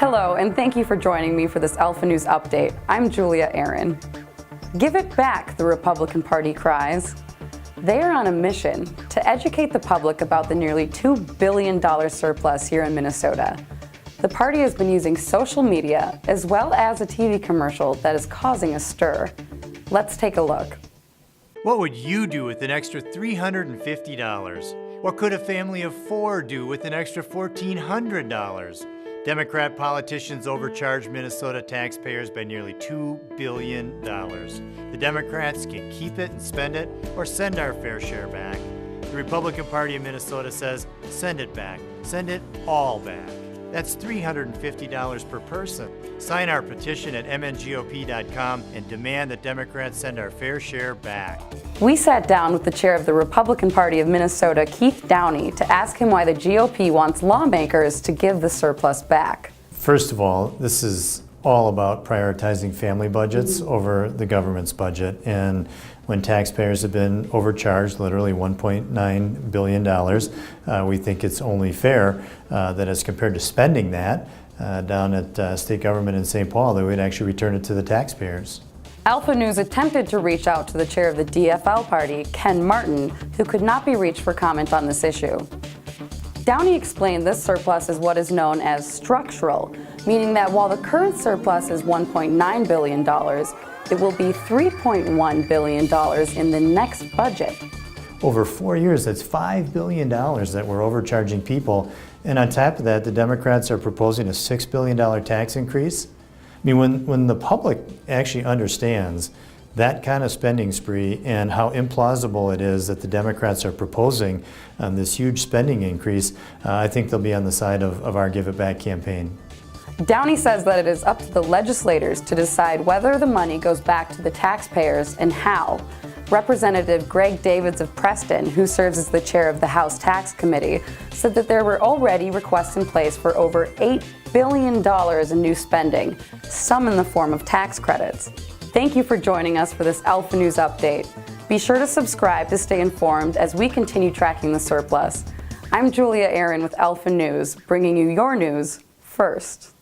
Hello, and thank you for joining me for this Alpha News update. I'm Julia Aaron. Give it back, the Republican Party cries. They are on a mission to educate the public about the nearly $2 billion surplus here in Minnesota. The party has been using social media as well as a TV commercial that is causing a stir. Let's take a look. What would you do with an extra $350? What could a family of four do with an extra $1,400? Democrat politicians overcharged Minnesota taxpayers by nearly $2 billion. The Democrats can keep it and spend it, or send our fair share back. The Republican Party of Minnesota says, send it back. Send it all back. That's $350 per person. Sign our petition at mngop.com and demand that Democrats send our fair share back. We sat down with the chair of the Republican Party of Minnesota, Keith Downey, to ask him why the GOP wants lawmakers to give the surplus back. First of all, this is all about prioritizing family budgets over the government's budget. And when taxpayers have been overcharged, literally $1.9 billion, we think it's only fair that as compared to spending that down at state government in St. Paul, that we'd actually return it to the taxpayers. Alpha News attempted to reach out to the chair of the DFL party, Ken Martin, who could not be reached for comment on this issue. Downey explained this surplus is what is known as structural, meaning that while the current surplus is $1.9 billion, it will be $3.1 billion in the next budget. Over 4 years, that's $5 billion that we're overcharging people. And on top of that, the Democrats are proposing a $6 billion tax increase. I mean, when the public actually understands that kind of spending spree and how implausible it is that the Democrats are proposing this huge spending increase, I think they'll be on the side of our Give It Back campaign. Downey says that it is up to the legislators to decide whether the money goes back to the taxpayers and how. Representative Greg Davids of Preston, who serves as the chair of the House Tax Committee, said that there were already requests in place for over $8 billion in new spending, some in the form of tax credits. Thank you for joining us for this Alpha News update. Be sure to subscribe to stay informed as we continue tracking the surplus. I'm Julia Aaron with Alpha News, bringing you your news first.